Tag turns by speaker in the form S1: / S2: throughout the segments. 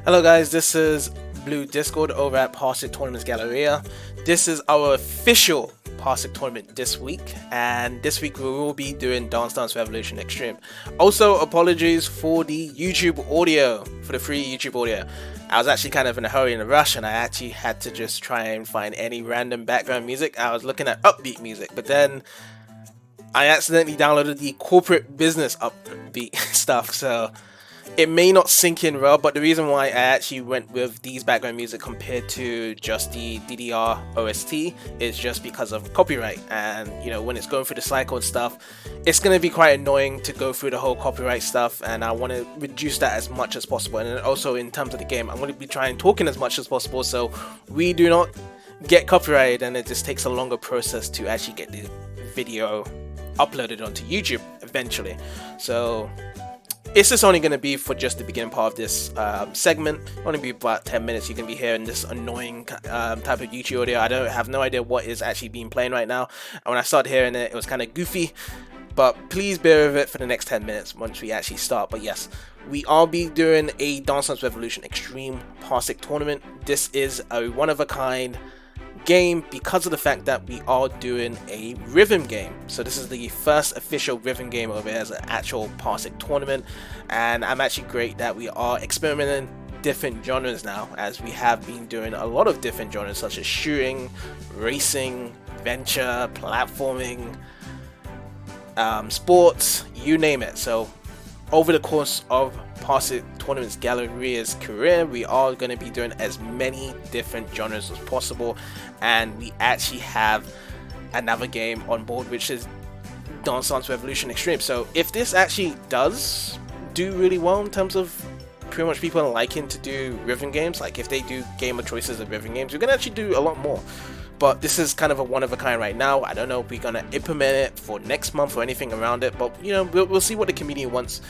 S1: Hello guys, this is Blue Discord over at Parsec Tournaments Galleria. This is our official Parsec tournament this week, and this week we will be doing Dance Dance Revolution Extreme. Also, apologies for the YouTube audio, for the free YouTube audio. I was actually kind of in a hurry and a rush, and I actually had to just try and find any random background music. I was looking at upbeat music, but then I accidentally downloaded the corporate business upbeat stuff, so it may not sink in well. But the reason why I actually went with these background music compared to just the DDR OST is just because of copyright. And you know, when it's going through the cycle and stuff, it's going to be quite annoying to go through the whole copyright stuff, and I want to reduce that as much as possible. And then also in terms of the game, I'm going to be trying talking as much as possible so we do not get copyrighted, and it just takes a longer process to actually get the video uploaded onto YouTube eventually. So it's just only going to be for just the beginning part of this segment. Only be about 10 minutes. You can be hearing this annoying type of YouTube audio. I don't have no idea what is actually being playing right now. And when I started hearing it, it was kind of goofy. But please bear with it for the next 10 minutes once we actually start. But yes, we are be doing a Dance Dance Revolution Extreme Parsec tournament. This is a one-of-a-kind game because of the fact that we are doing a rhythm game. So this is the first official rhythm game over here as an actual Parsec tournament, and I'm actually great that we are experimenting different genres now, as we have been doing a lot of different genres such as shooting, racing, adventure, platforming, sports, you name it. So over the course of Parsec Tournaments Galleria's career, we are going to be doing as many different genres as possible, and we actually have another game on board, which is Dance Dance Revolution Extreme. So if this actually does do really well in terms of pretty much people liking to do rhythm games, like if they do game of choices of rhythm games, we're going to actually do a lot more. But this is kind of a one of a kind right now. I don't know if we're going to implement it for next month or anything around it, but you know, we'll see what the community wants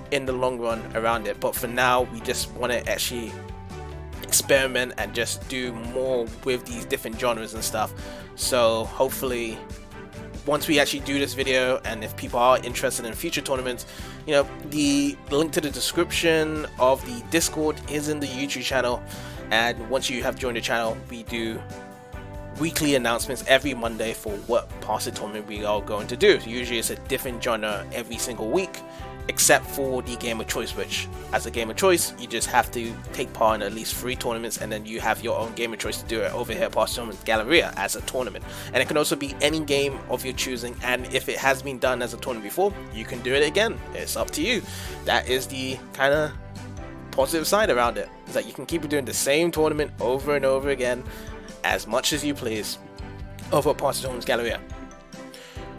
S1: in the long run around it. But for now, we just want to actually experiment and just do more with these different genres and stuff. So hopefully once we actually do this video, and if people are interested in future tournaments, you know, the link to the description of the Discord is in the YouTube channel, and once you have joined the channel, we do weekly announcements every Monday for what Parsec tournament we are going to do. Usually it's a different genre every single week, except for the game of choice, which as a game of choice you just have to take part in at least 3 tournaments, and then you have your own game of choice to do it over here at Parsec Tournaments Galleria as a tournament. And it can also be any game of your choosing, and if it has been done as a tournament before, you can do it again. It's up to you. That is the kind of positive side around it, is that you can keep doing the same tournament over and over again as much as you please over at Parsec Tournaments Galleria.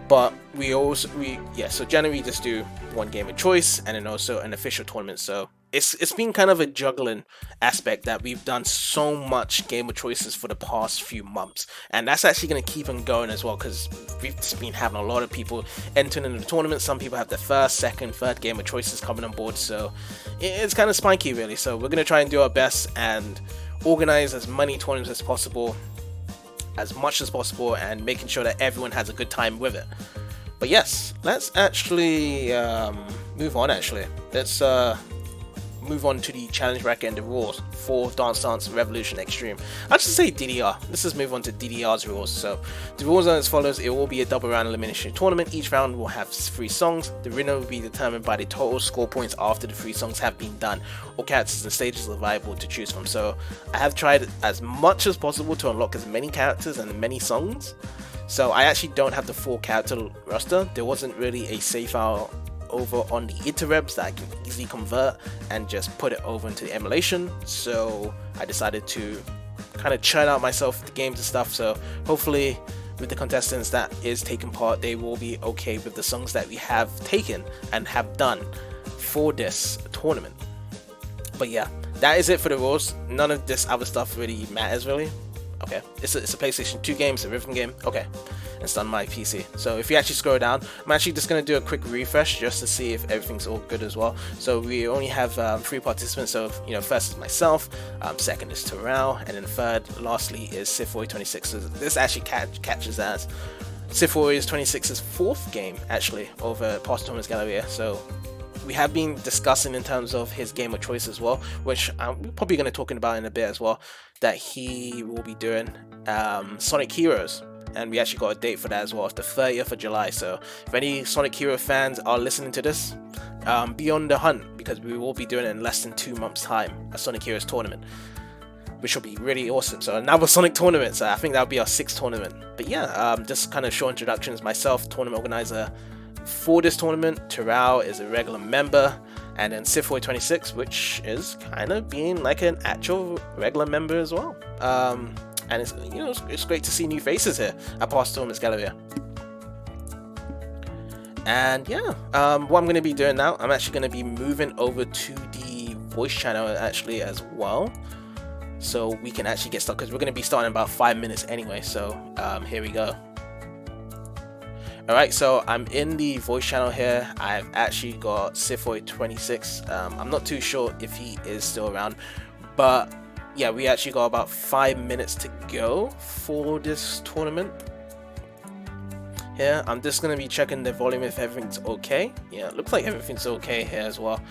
S1: But so generally we just do one game of choice and then also an official tournament. So it's been kind of a juggling aspect that we've done so much game of choices for the past few months, and that's actually going to keep on going as well, because we've just been having a lot of people entering into the tournament. Some people have their first, second, third game of choices coming on board, so it's kind of spiky really. So we're going to try and do our best and organize as many tournaments as possible, as much as possible, and making sure that everyone has a good time with it. But yes, let's actually move on. Let's move on to the challenge bracket and the rules for Dance Dance Revolution Extreme. I should say DDR. Let's just move on to DDR's rules. So the rules are as follows. It will be a double round elimination tournament. Each round will have 3 songs. The winner will be determined by the total score points after the 3 songs have been done. All characters and stages are viable to choose from. So I have tried as much as possible to unlock as many characters and many songs. So I actually don't have the full character roster. There wasn't really a save file over on the interwebs that I can easily convert and just put it over into the emulation. So I decided to kind of churn out myself the games and stuff. So hopefully with the contestants that is taking part, they will be okay with the songs that we have taken and have done for this tournament. But yeah, that is it for the rules. None of this other stuff really matters really. Okay, it's a PlayStation 2 game, it's a rhythm game. Okay, it's on my PC. So if you actually scroll down, I'm actually just going to do a quick refresh just to see if everything's all good as well. So we only have 3 participants. So you know, first is myself, second is Terrell, and then third, lastly, is Sifroy26. So this actually catches as Sifroy26's 4th game actually over Parsec Tournaments Galleria. So we have been discussing in terms of his game of choice as well, which I'm probably going to talk about in a bit as well, that he will be doing Sonic Heroes. And we actually got a date for that as well. It's the 30th of July. So if any Sonic Hero fans are listening to this, be on the hunt, because we will be doing it in less than 2 months' time, a Sonic Heroes tournament, which will be really awesome. So another Sonic tournament. So I think that'll be our 6th tournament. But yeah, just kind of short introductions. Myself, tournament organizer for this tournament. Terrell is a regular member, and then Sifboy26, which is kind of being like an actual regular member as well. And it's, you know, it's great to see new faces here at Parsec Tournaments Galleria. And yeah, what I'm going to be doing now, I'm actually going to be moving over to the voice channel actually as well, so we can actually get started, because we're going to be starting in about 5 minutes anyway. So here we go. Alright, so I'm in the voice channel here. I've actually got Sifboy26. I'm not too sure if he is still around, but yeah, we actually got about 5 minutes to go for this tournament. Here, I'm just going to be checking the volume if everything's okay. Yeah, it looks like everything's okay here as well.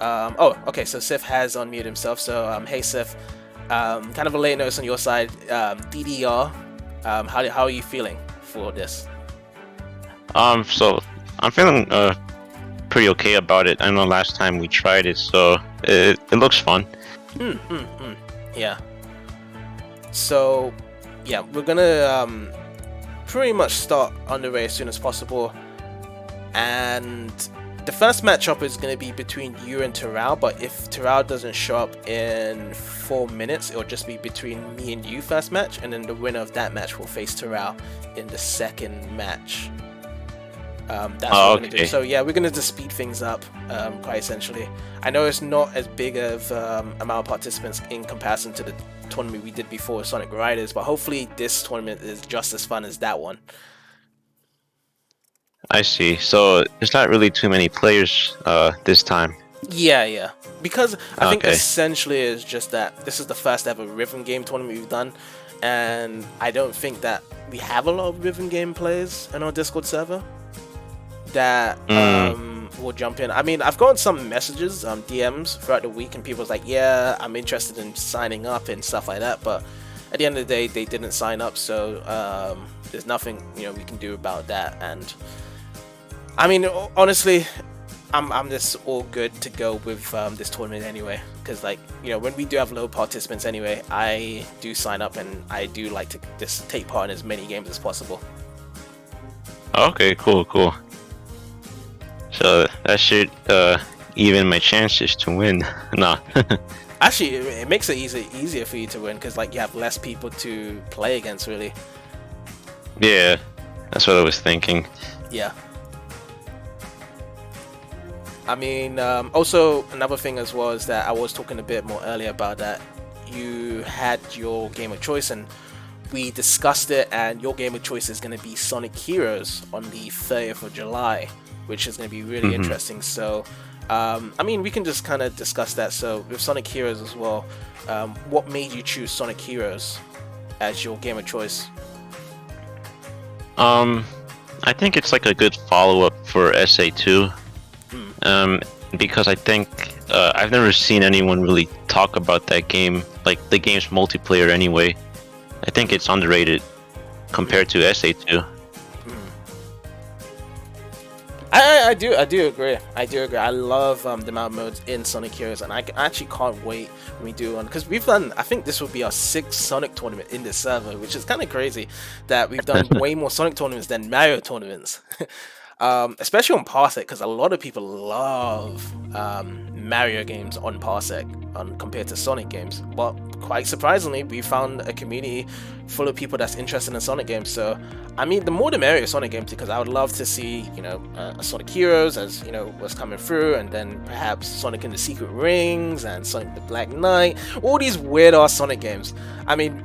S1: Oh, okay, so Sif has unmuted himself. So, hey Sif, kind of a late notice on your side. DDR, how are you feeling for this?
S2: So I'm feeling pretty okay about it. I know last time we tried it, so it looks fun.
S1: Yeah. So, yeah, we're gonna pretty much start underway as soon as possible. And the first matchup is gonna be between you and Terrell, but if Terrell doesn't show up in 4 minutes, it'll just be between me and you first match, and then the winner of that match will face Terrell in the second match. That's what we're gonna do. So yeah, we're gonna just speed things up, quite essentially. I know it's not as big of amount of participants in comparison to the tournament we did before, Sonic Riders, but hopefully this tournament is just as fun as that one.
S2: I see. So there's not really too many players this time.
S1: Yeah. Because I think essentially it's just that this is the first ever rhythm game tournament we've done, and I don't think that we have a lot of rhythm game players in our Discord server that will jump in. I mean, I've gotten some messages, DMs throughout the week, and people's like, yeah, I'm interested in signing up and stuff like that, but at the end of the day, they didn't sign up, so there's nothing, you know, we can do about that. And I mean, honestly, I'm just all good to go with this tournament anyway, because, like, you know, when we do have low participants anyway, I do sign up, and I do like to just take part in as many games as possible.
S2: Okay, cool. So that should even my chances to win. No.
S1: Actually, it makes it easier for you to win, because, like, you have less people to play against, really.
S2: Yeah, that's what I was thinking.
S1: Yeah. I mean, also another thing as well is that I was talking a bit more earlier about that you had your game of choice, and we discussed it, and your game of choice is going to be Sonic Heroes on the 30th of July, which is going to be really interesting. So, I mean, we can just kind of discuss that. So, with Sonic Heroes as well, what made you choose Sonic Heroes as your game of choice?
S2: I think it's like a good follow-up for SA2. Because I think I've never seen anyone really talk about that game, like the game's multiplayer anyway. I think it's underrated compared to SA2.
S1: I do agree. I love the amount of modes in Sonic Heroes, and I actually can't wait when we do one, because we've done, I think this will be our 6th Sonic tournament in this server, which is kind of crazy that we've done way more Sonic tournaments than Mario tournaments. Especially on Parsec, because a lot of people love Mario games on Parsec compared to Sonic games. But quite surprisingly, we found a community full of people that's interested in Sonic games. So, I mean, the more the merrier Sonic games, because I would love to see, you know, Sonic Heroes as, you know, what's coming through, and then perhaps Sonic and the Secret Rings and Sonic the Black Knight, all these weird ass Sonic games. I mean,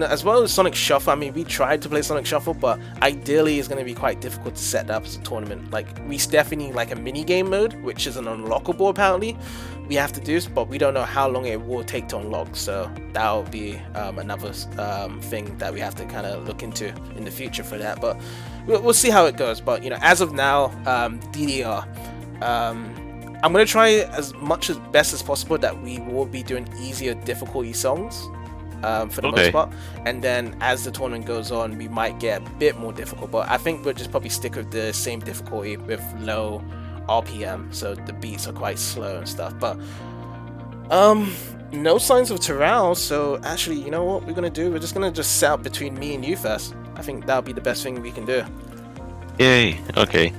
S1: as well as Sonic Shuffle. I mean, we tried to play Sonic Shuffle, but ideally it's going to be quite difficult to set that up as a tournament. Like, we definitely need like a mini game mode, which is an unlockable apparently. We have to do this, but we don't know how long it will take to unlock, so that'll be another thing that we have to kind of look into in the future for that. But we'll see how it goes. But, you know, as of now, DDR, I'm gonna try as much as best as possible that we will be doing easier difficulty songs for the most part, and then as the tournament goes on, we might get a bit more difficult. But I think we'll just probably stick with the same difficulty with low RPM, so the beats are quite slow and stuff. But no signs of Terrell, so actually, you know what we're gonna do? We're just gonna set up between me and you first. I think that'll be the best thing we can do.
S2: Yay. Okay.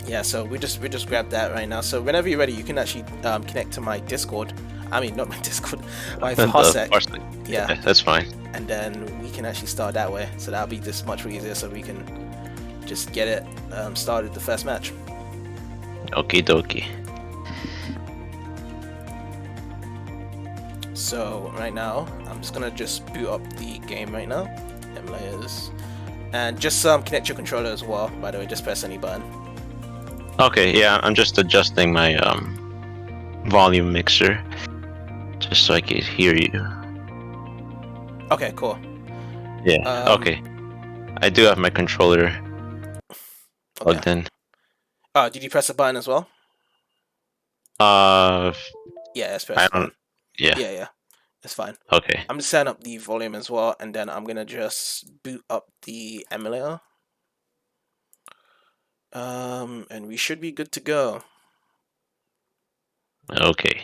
S1: Yeah, so we just grab that right now. So whenever you're ready, you can actually connect to my Discord. I mean, not my Discord, my Parsec.
S2: Yeah, that's fine.
S1: And then we can actually start that way. So that'll be just much easier. So we can just get it started the first match.
S2: Okie dokie.
S1: So right now, I'm just gonna boot up the game right now. Emulators, and just connect your controller as well. By the way, just press any button.
S2: Okay, yeah, I'm just adjusting my volume mixer just so I can hear you.
S1: Okay, cool.
S2: Yeah. Okay. I do have my controller plugged in.
S1: Did you press a button as well?
S2: Yeah,
S1: it's pressed.
S2: Yeah.
S1: Yeah. It's fine.
S2: Okay.
S1: I'm just setting up the volume as well, and then I'm gonna just boot up the emulator. And we should be good to go.
S2: Okay.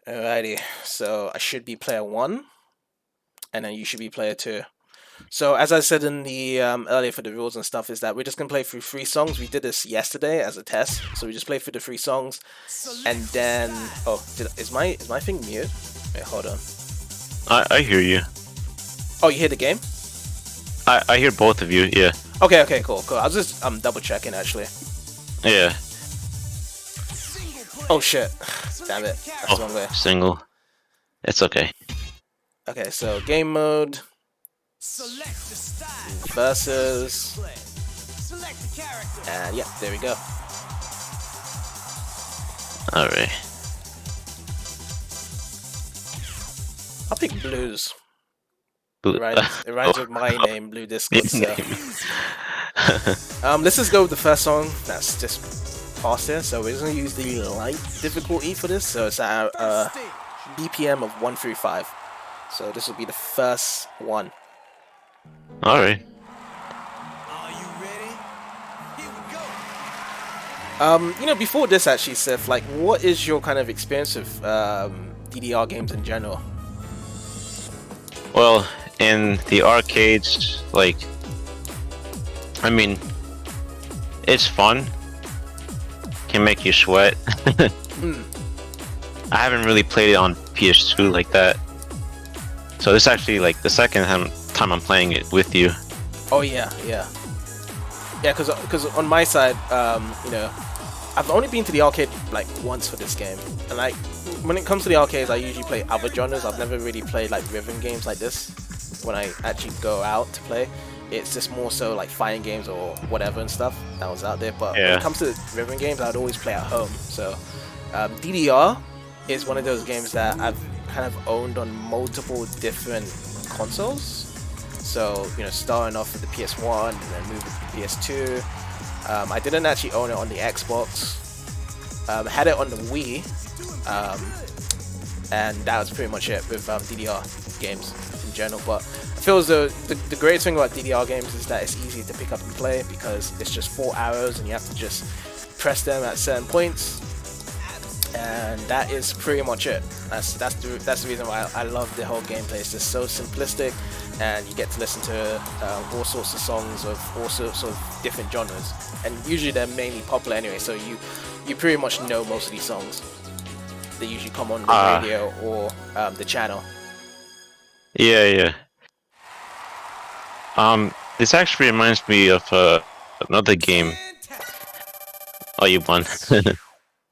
S1: Alrighty, so I should be player 1, and then you should be player 2. So as I said in the earlier for the rules and stuff, is that we're just gonna play through 3 songs. We did this yesterday as a test, so we just play through the 3 songs, and then is my thing mute? Wait, hold on.
S2: I hear you.
S1: Oh, you hear the game?
S2: I hear both of you. Yeah.
S1: Okay, cool. I was just double checking actually.
S2: Yeah.
S1: Oh shit! Damn it. That's the wrong way.
S2: Single. It's okay.
S1: Okay, so game mode. Versus. And yeah, there we go.
S2: Alright.
S1: I'll pick blues.
S2: Blue.
S1: It rhymes with my name, Blue Disco. So. Let's just go with the first song. That's just faster. So we're just gonna use the light difficulty for this. So it's at BPM of 135. So this will be the first one.
S2: Alright.
S3: Are you ready? Here we go.
S1: Before this actually, Seth, like, what is your kind of experience with DDR games in general?
S2: Well, in the arcades, like, I mean, it's fun. Can make you sweat. I haven't really played it on PS2 like that. So this is actually like the second time I'm playing it with you.
S1: Oh yeah, because on my side, I've only been to the arcade like once for this game, and like when it comes to the arcades, I usually play other genres. I've never really played like rhythm games like this. When I actually go out to play, it's just more so like fighting games or whatever and stuff that was out there. But when it comes to rhythm games, I'd always play at home. So DDR is one of those games that I've kind of owned on multiple different consoles. So starting off with the PS1 and then moving to the PS2. I didn't actually own it on the Xbox. Had it on the Wii, and that was pretty much it with DDR games in general. But I feel as though the greatest thing about DDR games is that it's easy to pick up and play because it's just 4 arrows and you have to just press them at certain points, and that is pretty much it. That's the reason why I love the whole gameplay. It's just so simplistic, and you get to listen to all sorts of songs of all sorts of different genres, and usually they're mainly popular anyway, so you pretty much know most of these songs. They usually come on the radio or the channel.
S2: Yeah. This actually reminds me of another game. Oh, you won.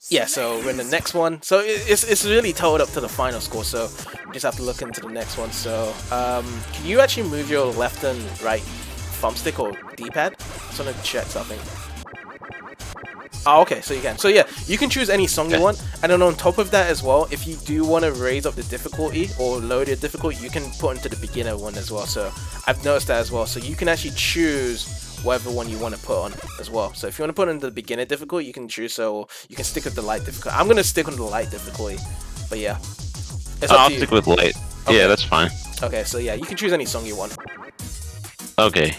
S1: Yeah, so we're in the next one. So it's really totaled up to the final score, so we just have to look into the next one. So can you actually move your left and right thumbstick or D-pad? Just want to check something. Oh, okay, so you can. So yeah, you can choose any song you want, and then on top of that as well, if you do want to raise up the difficulty or lower the difficulty, you can put into the beginner one as well. So I've noticed that as well. So you can actually choose whatever one you want to put on as well. So if you want to put into the beginner difficulty, you can choose. So you can stick with the light difficulty. I'm gonna stick on the light difficulty, but yeah, it's up
S2: I'll
S1: to you.
S2: stick with light.
S1: Okay.
S2: Yeah, that's fine.
S1: Okay, so yeah, you can choose any song you want.
S2: Okay.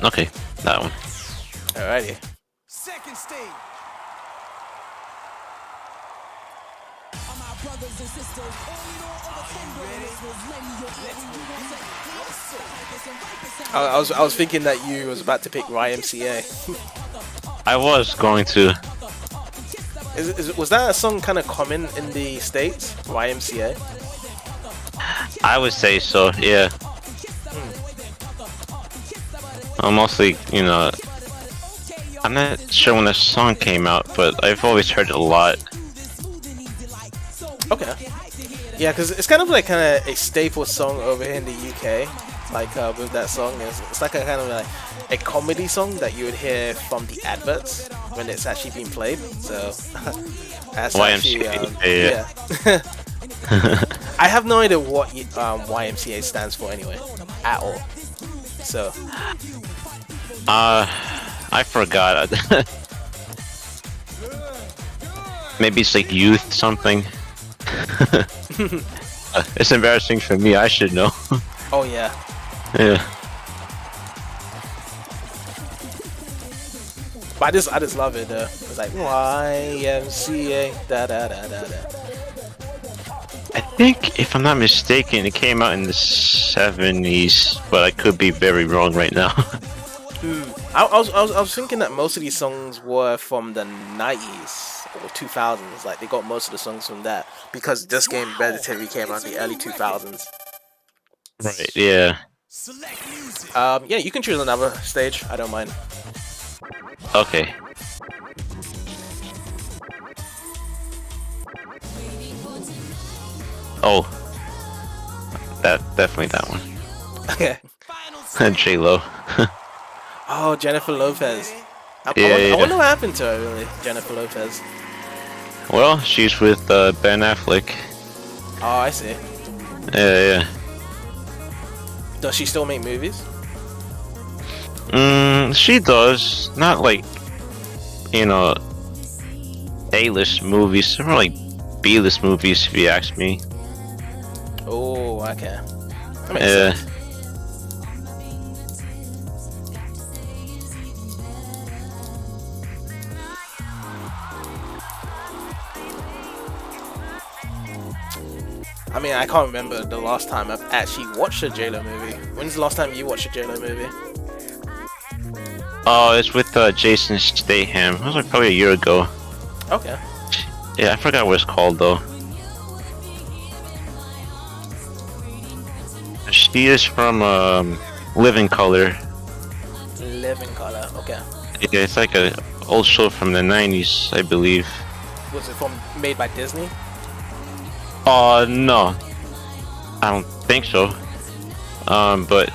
S2: Okay, that one.
S1: Alrighty.
S3: Second stage. All my brothers and sisters,
S1: I was thinking that you was about to pick YMCA.
S2: I was going to.
S1: Was that a song kind of common in the States? YMCA?
S2: I would say so, yeah. Mostly, you know, I'm not sure when the song came out, but I've always heard it a lot.
S1: Okay. Yeah, because it's kind of like a staple song over here in the UK. Like with that song, it's like a kind of like a comedy song that you would hear from the adverts when it's actually being played. So that's actually
S2: yeah.
S1: I have no idea what YMCA stands for anyway, at all. So
S2: I forgot. Maybe it's like youth something. It's embarrassing for me. I should know.
S1: Oh yeah.
S2: Yeah.
S1: But I just love it though. It's like YMCA da da da da da.
S2: I think, if I'm not mistaken, it came out in the 70s, but I could be very wrong right now.
S1: I was thinking that most of these songs were from the 90s or 2000s. Like they got most of the songs from that because this game Hereditary came out in the early 2000s.
S2: Right. Yeah.
S1: Yeah, you can choose another stage. I don't mind.
S2: Okay. Oh, definitely that one.
S1: Okay.
S2: J-Lo.
S1: Oh, Jennifer Lopez. I wonder what happened to her, really, Jennifer Lopez.
S2: Well, she's with Ben Affleck.
S1: Oh, I see.
S2: Yeah.
S1: Does she still make movies?
S2: She does. Not like, you know, A-list movies. More like B-list movies, if you ask me.
S1: Oh, okay. That makes sense. I mean, I can't remember the last time I've actually watched a J-Lo movie. When's the last time you watched a J-Lo movie?
S2: Oh, it's with Jason Statham. It was like probably a year ago.
S1: Okay.
S2: Yeah, I forgot what it's called though. She is from Living Color.
S1: Living Color, okay.
S2: Yeah, it's like a old show from the 90s, I believe.
S1: Was it made by Disney?
S2: No. I don't think so. But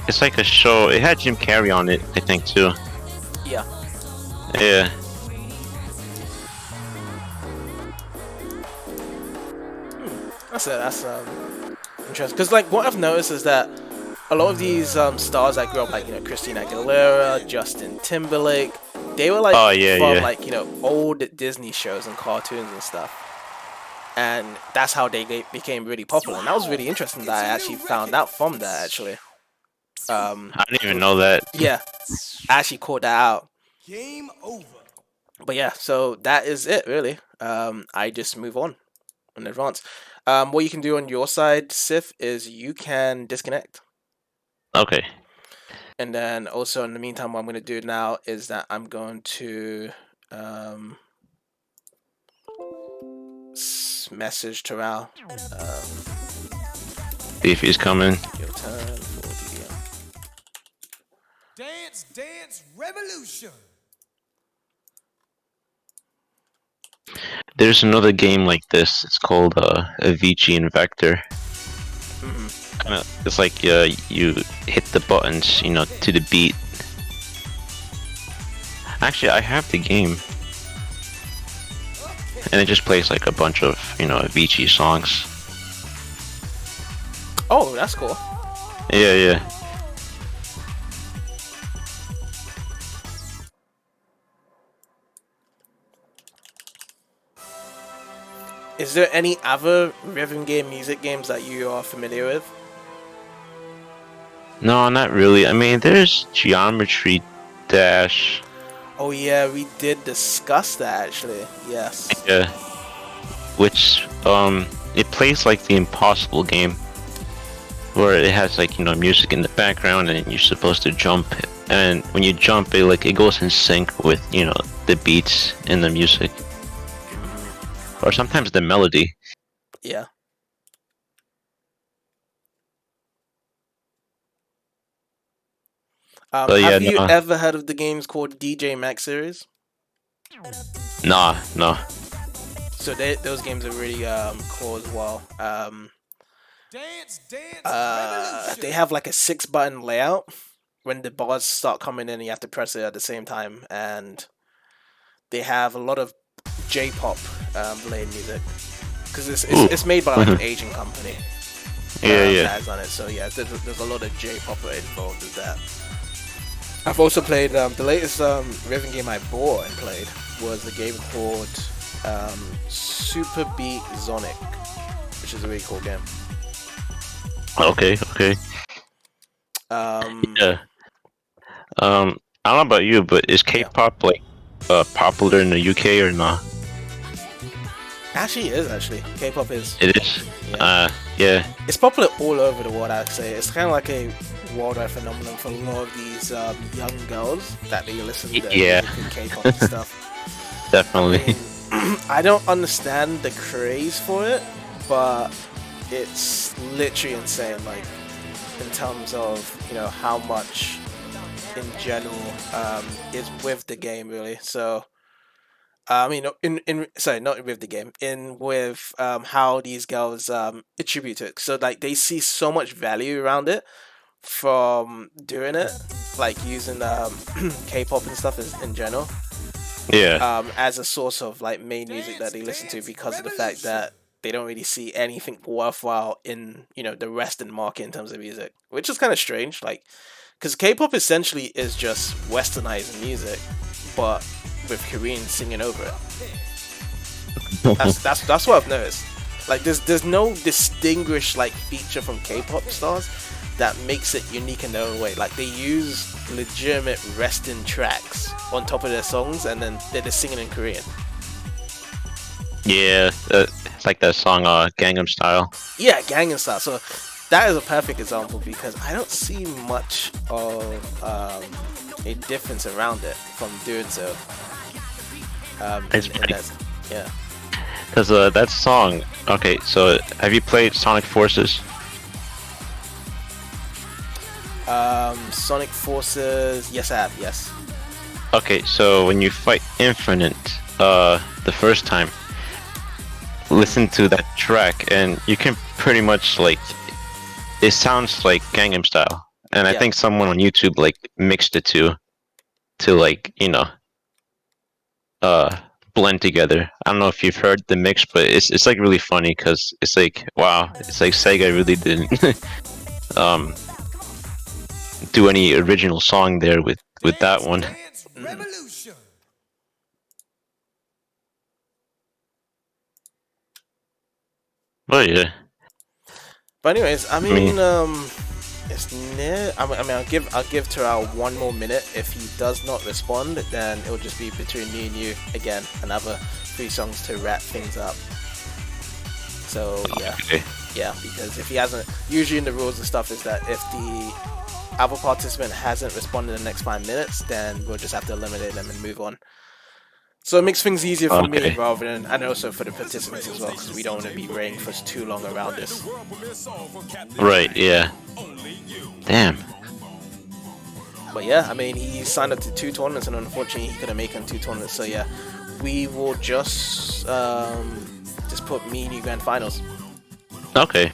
S2: it's like a show. It had Jim Carrey on it, I think, too.
S1: Yeah.
S2: Yeah.
S1: That's interesting. Because like what I've noticed is that a lot of these stars that grew up, like Christina Aguilera, Justin Timberlake, they were like from like old Disney shows and cartoons and stuff. And that's how they became really popular. And that was really interesting that I actually found out from that, actually.
S2: I didn't even know that.
S1: Yeah. I actually caught that out.
S3: Game over.
S1: But yeah, so that is it, really. I just move on in advance. What you can do on your side, Sif, is you can disconnect.
S2: Okay.
S1: And then also, in the meantime, what I'm going to do now is that I'm going to... message Terrell.
S2: See if he's coming.
S1: Your turn for the
S3: Dance Revolution.
S2: There's another game like this. It's called Avicii and Vector. It's like you hit the buttons, you know, to the beat. Actually, I have the game, and it just plays like a bunch of, you know, Avicii songs.
S1: Oh, that's cool.
S2: Yeah, yeah.
S1: Is there any other rhythm game music games that you are familiar with?
S2: No, not really. I mean, there's Geometry Dash.
S1: Oh yeah, we did discuss that actually. Yes.
S2: Yeah. Which it plays like the Impossible game, where it has like, you know, music in the background and you're supposed to jump, and when you jump it goes in sync with, you know, the beats in the music, or sometimes the melody.
S1: Yeah.
S2: But yeah,
S1: Have you
S2: no.
S1: ever heard of the games called DJ Max series?
S2: Nah, no.
S1: So those games are really cool as well.
S3: Dance
S1: They have like a 6-button layout. When the bars start coming in, you have to press it at the same time, and they have a lot of J-pop related music because it's made by like an Asian company.
S2: Yeah.
S1: That's on it. So yeah, there's a lot of J-pop involved with that. I've also played the latest rhythm game I bought and played was a game called Super Beat Sonic, which is a really cool game.
S2: Okay. Yeah. I don't know about you, but is K-pop like popular in the UK or not?
S1: Actually, it is actually. K-pop is.
S2: It is.
S1: Yeah.
S2: Yeah.
S1: It's popular all over the world, I'd say. It's kind of like a worldwide phenomenon for a lot of these young girls that they listen to
S2: Yeah.
S1: K-pop and stuff.
S2: Definitely.
S1: I don't understand the craze for it, but it's literally insane. Like in terms of, you know, how much in general is with the game really. So I mean, sorry, not with the game, in with how these girls attribute it. So like they see so much value around it from doing it, like using K-pop and stuff in general.
S2: Yeah.
S1: As a source of like main music that they listen to, because of the fact that they don't really see anything worthwhile in, you know, the Western market in terms of music, which is kind of strange. Like, because K-pop essentially is just westernized music, but with Koreans singing over it. That's what I've noticed. Like, there's no distinguished like feature from K-pop stars that makes it unique in their own way. Like, they use legitimate Western tracks on top of their songs, and then they're just singing in Korean.
S2: Yeah. It's like that song Gangnam Style.
S1: Yeah, Gangnam Style. So that is a perfect example because I don't see much of a difference around it from doing so.
S2: It's pretty.
S1: Yeah.
S2: Because that song. Okay, so have you played Sonic Forces?
S1: Sonic Forces. Yes, I have. Yes.
S2: Okay, so when you fight Infinite, the first time, listen to that track, and you can pretty much like. It sounds like Gangnam Style, and I think someone on YouTube like mixed the two to like, you know, blend together. I don't know if you've heard the mix, but it's like really funny because it's like, wow, it's like Sega really didn't do any original song there with that one. But yeah.
S1: But anyways, I mean it's near. I mean, I'll give Terrell one more minute. If he does not respond, then it'll just be between me and you again. Another 3 songs to wrap things up. So yeah,
S2: Okay.
S1: yeah. Because if he hasn't, usually in the rules and stuff is that if the other participant hasn't responded in the next 5 minutes, then we'll just have to eliminate them and move on. So it makes things easier for me rather than, and also for the participants as well, because we don't want to be reigned for too long around this.
S2: Right, yeah. Damn.
S1: But yeah, I mean, he signed up to 2 tournaments, and unfortunately, he couldn't make it in 2 tournaments. So yeah, we will just put me and you grand finals.
S2: Okay.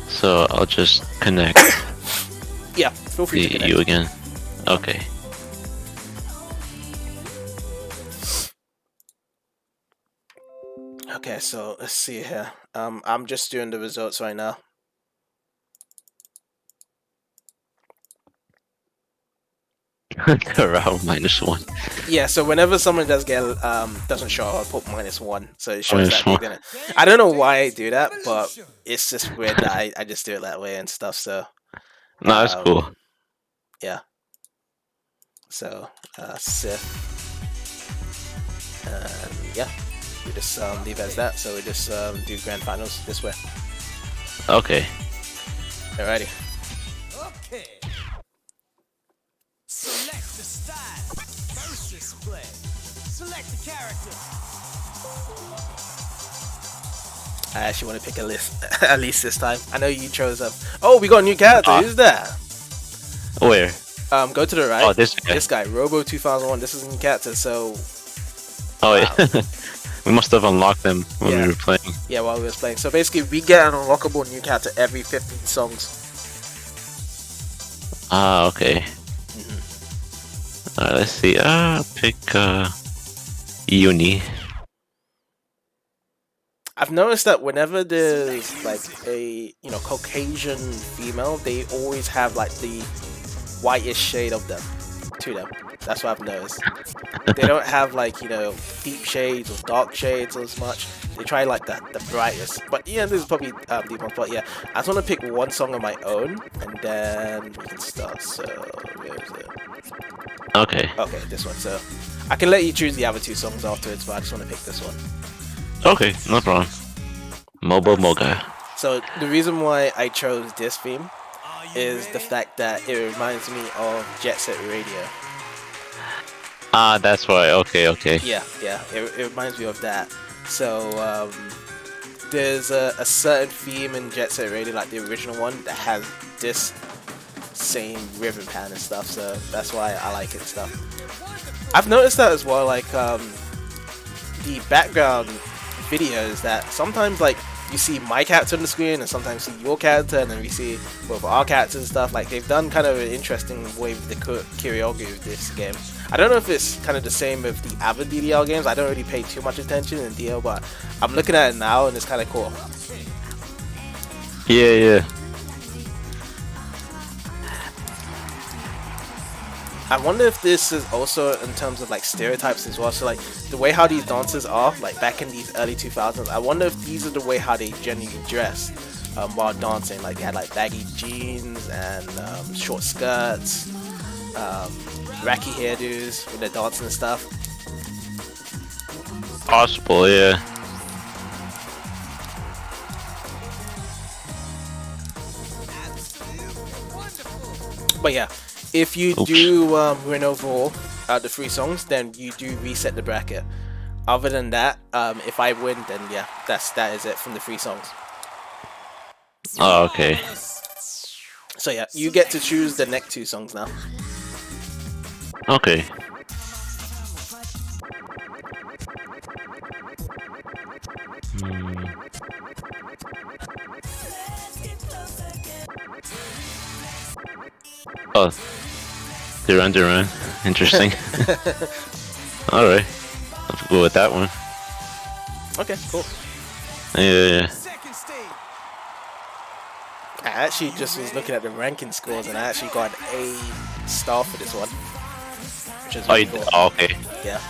S2: So I'll just connect.
S1: Yeah, feel free to connect.
S2: You again. Okay.
S1: Okay, so let's see here. I'm just doing the results right now.
S2: Around -1.
S1: Yeah, so whenever someone does get doesn't show, I'll put -1, so it shows that
S2: -1.
S1: they didn't. I don't know why I do that, but it's just weird that I just do it that way and stuff. So
S2: no, that's cool.
S1: Yeah. So Sith, and yeah, we just leave it as that. So we just do grand finals this way.
S2: Okay.
S1: Alrighty.
S3: Okay. Select the style versus play. Select the character.
S1: I actually want to pick a list at least this time. I know you chose up. Oh, we got a new character. Who's that?
S2: Where?
S1: Go to the right.
S2: Oh, this guy.
S1: This guy, Robo 2001. This is a new character. So.
S2: Oh yeah. We must have unlocked them when we were playing.
S1: Yeah, while we were playing. So basically, we get an unlockable new character every 15 songs.
S2: Ah, okay. Let's see. Pick Uni.
S1: I've noticed that whenever there's like a Caucasian female, they always have like the whitish shade of them to them. That's what I've noticed. They don't have like deep shades or dark shades as much. They try like the brightest. But yeah, this is probably deep ones. But yeah, I just want to pick one song on my own, and then we can start. So where is it?
S2: Okay.
S1: Okay, this one. So I can let you choose the other 2 songs afterwards, but I just want to pick this one.
S2: Okay, no problem. Mobo Moga.
S1: So the reason why I chose this theme is the fact that it reminds me of Jet Set Radio.
S2: Ah, that's why. Okay.
S1: Yeah, it reminds me of that. So there's a certain theme in Jet Set Radio, like the original one, that has this same rhythm pattern and stuff. So that's why I like it and stuff. I've noticed that as well, like the background videos, that sometimes like you see my character on the screen and sometimes see your character, and then we see both our characters and stuff. Like they've done kind of an interesting way with the choreography of this game. I don't know if it's kind of the same with the other DDL games. I don't really pay too much attention in DL, but I'm looking at it now and it's kind of cool.
S2: Yeah.
S1: I wonder if this is also in terms of like stereotypes as well. So like the way how these dancers are, like back in these early 2000s, I wonder if these are the way how they generally dress while dancing. Like they had like baggy jeans and short skirts, wacky hairdos when they're dancing and stuff.
S2: Possible, yeah.
S1: But yeah, if you do win overall the 3 songs, then you do reset the bracket. Other than that, if I win, then yeah, that is it from the 3 songs.
S2: Oh, okay.
S1: So yeah, you get to choose the next 2 songs now.
S2: Okay. Oh, Duran. Interesting. Alright. I'll go with that one.
S1: Okay, cool.
S2: Yeah.
S1: I actually just was looking at the ranking scores and I actually got an A star for this one. Which is really cool.
S2: Oh, okay.
S1: Yeah.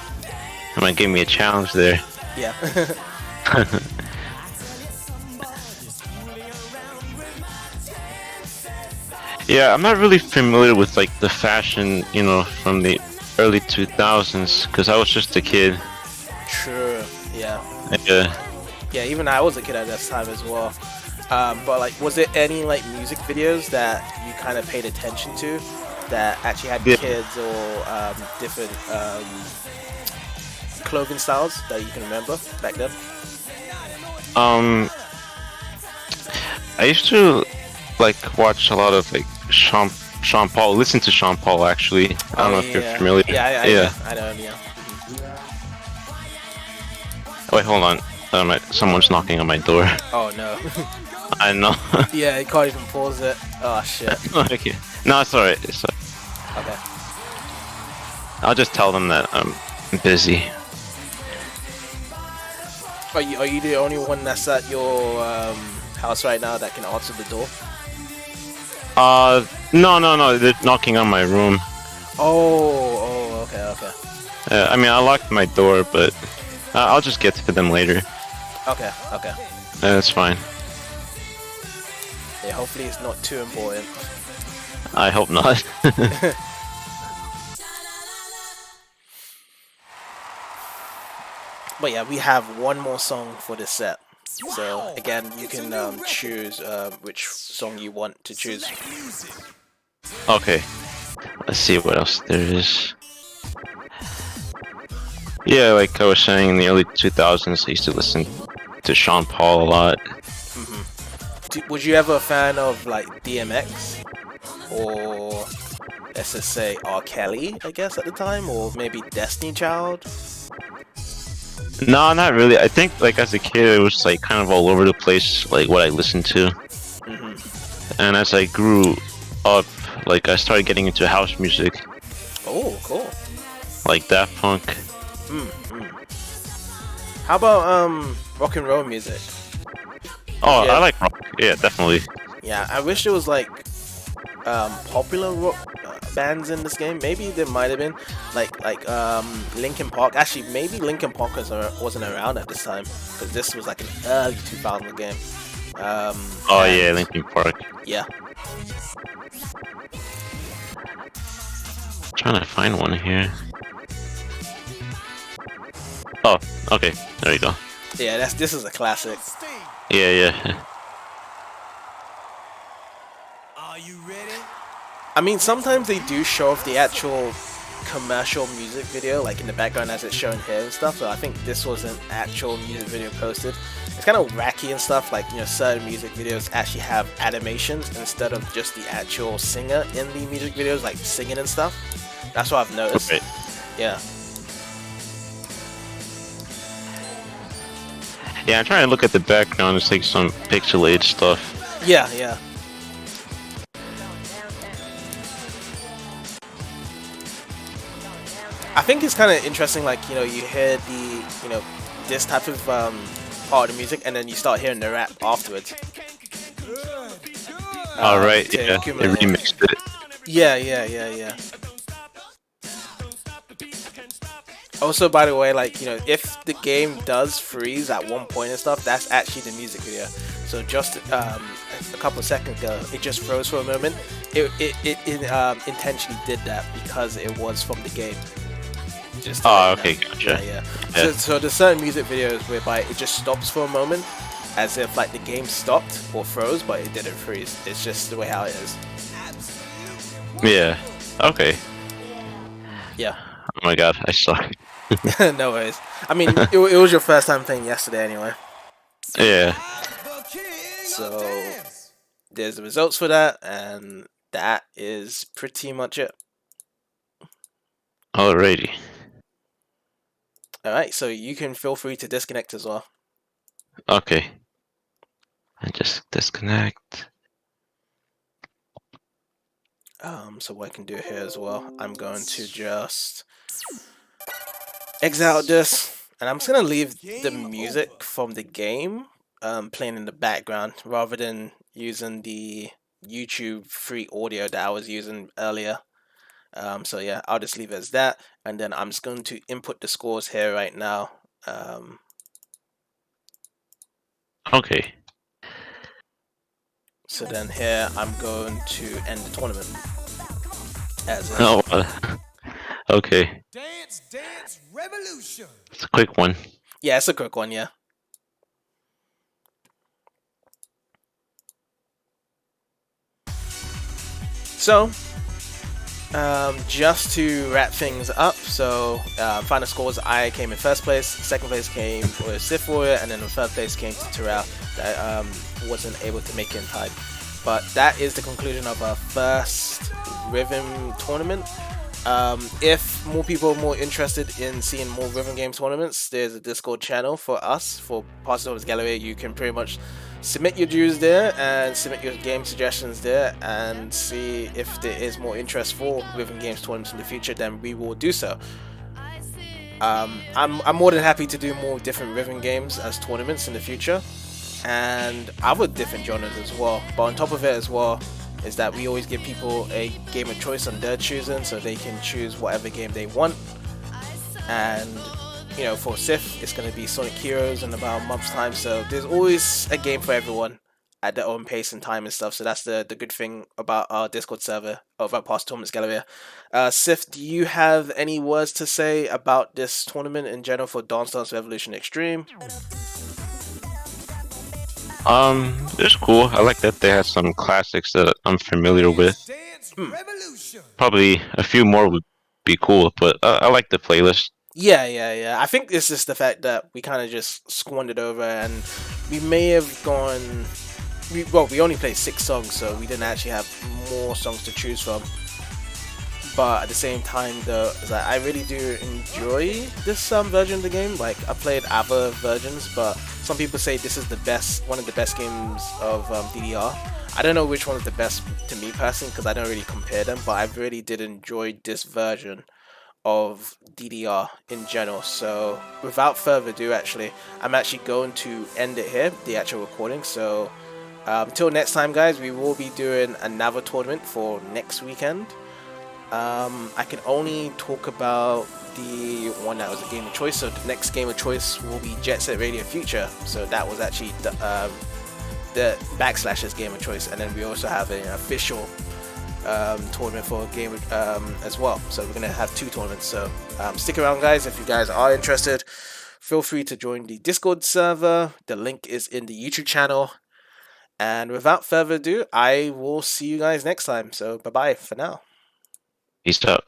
S2: You might give me a challenge there.
S1: Yeah.
S2: Yeah, I'm not really familiar with like the fashion, from the early 2000s, because I was just a kid.
S1: True. Yeah.
S2: Yeah.
S1: Yeah, even I was a kid at that time as well. But like, was there any like music videos that you kind of paid attention to that actually had kids or different clothing styles that you can remember back then?
S2: I used to like watch a lot of like Sean Paul. Listen to Sean Paul actually. I don't know if you're familiar.
S1: Yeah, I know him. Yeah.
S2: Wait, hold on. Someone's knocking on my door.
S1: Oh no.
S2: I know.
S1: Yeah, you can't even pause it. Oh shit.
S2: Okay. No, it's alright. It's alright.
S1: Okay.
S2: I'll just tell them that I'm busy.
S1: Are you the only one that's at your house right now that can answer the door?
S2: No. They're knocking on my room.
S1: Oh, okay.
S2: I mean, I locked my door, but I'll just get to them later.
S1: Okay.
S2: That's fine.
S1: Yeah, hopefully it's not too important.
S2: I hope not.
S1: But yeah, we have one more song for this set. So again, you can choose which song you want to choose.
S2: Okay. Let's see what else there is. Yeah, like I was saying, in the early 2000s, I used to listen to Sean Paul a lot.
S1: Was you ever a fan of like DMX or let's just say R. Kelly, I guess at the time, or maybe Destiny Child?
S2: No, not really. I think like as a kid, it was like kind of all over the place, like what I listened to. And as I grew up, like I started getting into house music.
S1: Oh, cool.
S2: Like Daft Punk.
S1: How about rock and roll music?
S2: Oh,
S1: Yeah.
S2: I like rock. Yeah, definitely.
S1: Yeah, I wish there was like popular rock bands in this game. Maybe there might have been like Linkin Park. Actually, maybe Linkin Park wasn't around at this time because this was like an early 2000 game.
S2: Yeah, Linkin Park.
S1: Yeah.
S2: Trying to find one here. Oh, okay. There you go.
S1: Yeah, this is a classic.
S2: Yeah.
S3: Are you ready?
S1: I mean, sometimes they do show off the actual commercial music video, like in the background as it's shown here and stuff. So I think this was an actual music video posted. It's kind of wacky and stuff. Like, you know, certain music videos actually have animations instead of just the actual singer in the music videos, like singing and stuff. That's what I've noticed.
S2: Right.
S1: Yeah.
S2: Yeah, I'm trying to look at the background. It's like some pixelated stuff.
S1: Yeah. I think it's kind of interesting, like, you know, you hear this type of part of the music, and then you start hearing the rap afterwards.
S2: Alright,
S1: to
S2: yeah, they
S1: accumulate.
S2: remixed it.
S1: Yeah. Also, by the way, like, you know, if the game does freeze at one point and stuff, that's actually the music video. So just a couple of seconds ago, it just froze for a moment. It intentionally did that because it was from the game. Just
S2: okay, gotcha.
S1: Yeah.
S2: Yeah.
S1: So there's certain music videos whereby it just stops for a moment, as if like the game stopped or froze, but it didn't freeze. It's just the way how it is.
S2: Yeah. Okay.
S1: Yeah.
S2: Oh my god, I suck.
S1: No worries. I mean, it was your first time playing yesterday anyway.
S2: Yeah.
S1: So there's the results for that, and that is pretty much it.
S2: Alrighty.
S1: Alright, so you can feel free to disconnect as well.
S2: Okay. I just disconnect.
S1: So what I can do here as well, I'm going to just exit out this, and I'm just gonna leave the music from the game playing in the background rather than using the YouTube free audio that I was using earlier. So yeah, I'll just leave it as that, and then I'm just going to input the scores here right now.
S2: Okay.
S1: So then here I'm going to end the tournament as a,
S2: Oh, okay.
S3: Dance revolution.
S2: It's a quick one.
S1: yeah, it's a quick one, yeah. So just to wrap things up, so final scores: I came in first place, second place came with Sith Warrior, and then the third place came to Terrell that wasn't able to make it in time. But that is the conclusion of our first Rhythm tournament. If more people are more interested in seeing more rhythm game tournaments, there's a Discord channel for us for Parsec Galleria. You can pretty much submit your dues there and submit your game suggestions there, and see if there is more interest for rhythm games tournaments in the future. Then we will do so. I'm more than happy to do more different rhythm games as tournaments in the future, and other different genres as well. But on top of it as well, is that we always give people a game of choice on their choosing, so they can choose whatever game they want. And you know, for Sith, it's going to be Sonic Heroes in about a month's time, so there's always a game for everyone at their own pace and time and stuff. So that's the good thing about our Discord server, about Past Tournaments Galleria. Sith, do you have any words to say about this tournament in general for Dance Dance Revolution Extreme?
S2: It's cool. I like that they had some classics that I'm familiar with.
S3: Dance Revolution.
S2: Probably a few more would be cool, but I like the playlist.
S1: Yeah. I think it's just the fact that we kind of just squandered over, and we may have gone. We only played 6 songs, so we didn't actually have more songs to choose from. But at the same time, though, is that I really do enjoy this version of the game. Like, I played other versions, but some people say this is one of the best games of DDR. I don't know which one is the best to me personally, because I don't really compare them, but I really did enjoy this version of DDR in general. So without further ado, actually, I'm actually going to end it here, the actual recording. So until next time, guys, we will be doing another tournament for next weekend. I can only talk about the one that was a game of choice. So the next game of choice will be Jet Set Radio Future. So that was actually the Backslash's game of choice, and then we also have an official tournament for a game as well. So we're gonna have 2 tournaments. So stick around, guys. If you guys are interested, feel free to join the Discord server. The link is in the YouTube channel. And without further ado, I will see you guys next time. So bye bye for now.
S2: Peace out.